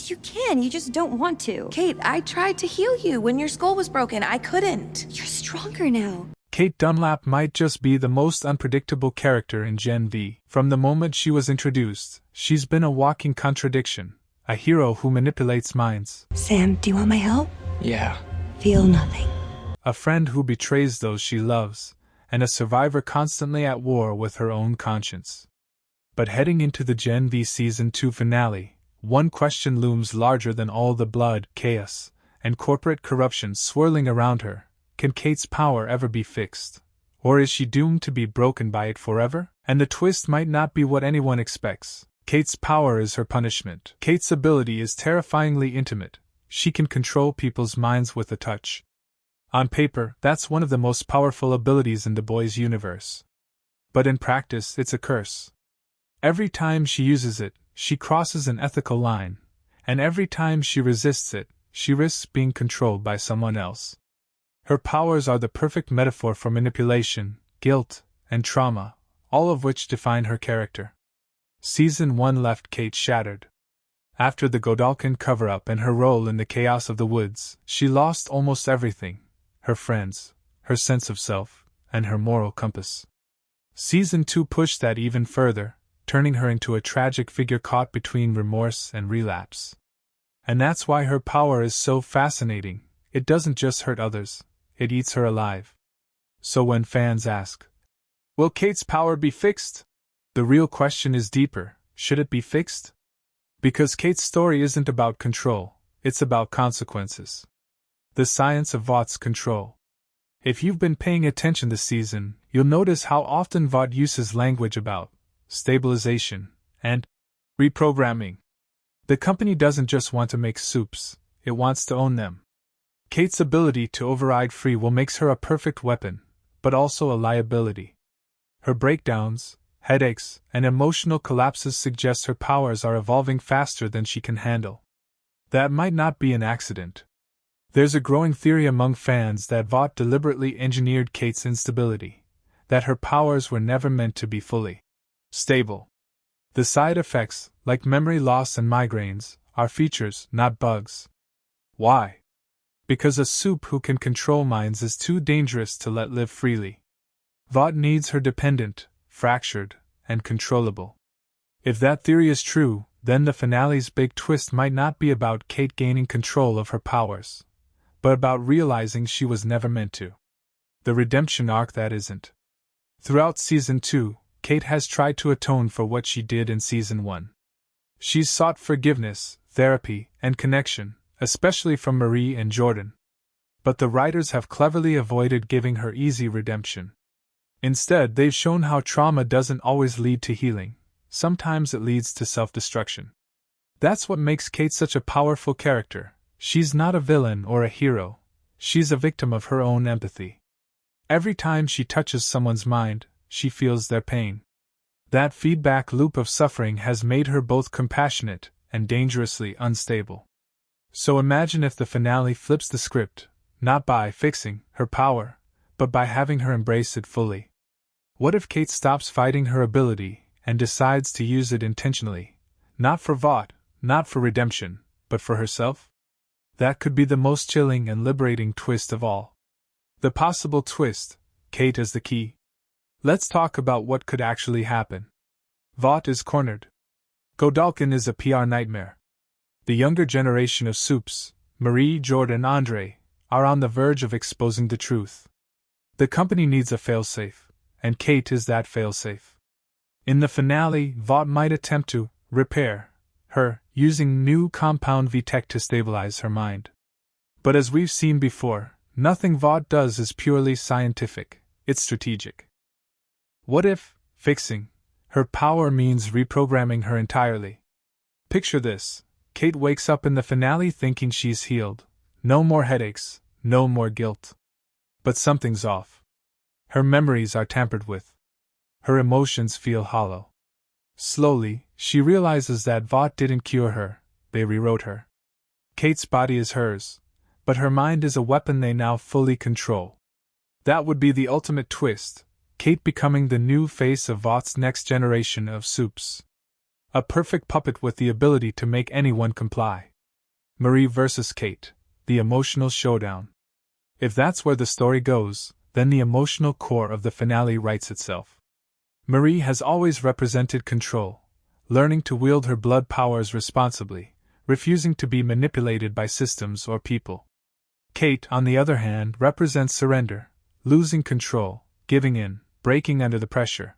You can, you just don't want to. Cate, I tried to heal you when your skull was broken. I couldn't. You're stronger now. Cate Dunlap might just be the most unpredictable character in Gen V. From the moment she was introduced, she's been a walking contradiction, a hero who manipulates minds. Sam, do you want my help? Yeah. Feel nothing. A friend who betrays those she loves, and a survivor constantly at war with her own conscience. But heading into the Gen V Season 2 finale, one question looms larger than all the blood, chaos, and corporate corruption swirling around her. Can Cate's power ever be fixed? Or is she doomed to be broken by it forever? And the twist might not be what anyone expects. Cate's power is her punishment. Cate's ability is terrifyingly intimate. She can control people's minds with a touch. On paper, that's one of the most powerful abilities in the boys' universe. But in practice, it's a curse. Every time she uses it, she crosses an ethical line, and every time she resists it, she risks being controlled by someone else. Her powers are the perfect metaphor for manipulation, guilt, and trauma, all of which define her character. Season 1 left Cate shattered. After the Godalkin cover-up and her role in the chaos of the woods, she lost almost everything: her friends, her sense of self, and her moral compass. Season 2 pushed that even further, turning her into a tragic figure caught between remorse and relapse. And that's why her power is so fascinating. It doesn't just hurt others, it eats her alive. So when fans ask, will Cate's power be fixed? The real question is deeper: should it be fixed? Because Cate's story isn't about control, it's about consequences. The science of Vaught's control. If you've been paying attention this season, you'll notice how often Vought uses language about stabilization and reprogramming. The company doesn't just want to make soups, it wants to own them. Cate's ability to override free will makes her a perfect weapon, but also a liability. Her breakdowns, headaches, and emotional collapses suggest her powers are evolving faster than she can handle. That might not be an accident. There's a growing theory among fans that Vought deliberately engineered Cate's instability, that her powers were never meant to be fully stable. The side effects, like memory loss and migraines, are features, not bugs. Why? Because a soup who can control minds is too dangerous to let live freely. Vought needs her dependent, fractured, and controllable. If that theory is true, then the finale's big twist might not be about Cate gaining control of her powers, but about realizing she was never meant to. The redemption arc that isn't. Throughout Season 2, Cate has tried to atone for what she did in Season 1. She's sought forgiveness, therapy, and connection, especially from Marie and Jordan. But the writers have cleverly avoided giving her easy redemption. Instead, they've shown how trauma doesn't always lead to healing. Sometimes it leads to self-destruction. That's what makes Cate such a powerful character. She's not a villain or a hero. She's a victim of her own empathy. Every time she touches someone's mind, she feels their pain. That feedback loop of suffering has made her both compassionate and dangerously unstable. So imagine if the finale flips the script, not by fixing her power, but by having her embrace it fully. What if Cate stops fighting her ability and decides to use it intentionally, not for Vought, not for redemption, but for herself? That could be the most chilling and liberating twist of all. The possible twist: Cate is the key. Let's talk about what could actually happen. Vought is cornered. Godalkin is a PR nightmare. The younger generation of soups, Marie, Jordan, Andre, are on the verge of exposing the truth. The company needs a failsafe, and Cate is that failsafe. In the finale, Vought might attempt to repair her, using new compound V tech to stabilize her mind. But as we've seen before, nothing Vought does is purely scientific, it's strategic. What if fixing her power means reprogramming her entirely? Picture this: Cate wakes up in the finale thinking she's healed. No more headaches, no more guilt. But something's off. Her memories are tampered with. Her emotions feel hollow. Slowly, she realizes that Vought didn't cure her, they rewrote her. Cate's body is hers, but her mind is a weapon they now fully control. That would be the ultimate twist: Cate becoming the new face of Vaught's next generation of soups. A perfect puppet with the ability to make anyone comply. Marie versus Cate, the emotional showdown. If that's where the story goes, then the emotional core of the finale writes itself. Marie has always represented control, learning to wield her blood powers responsibly, refusing to be manipulated by systems or people. Cate, on the other hand, represents surrender, losing control, giving in, breaking under the pressure.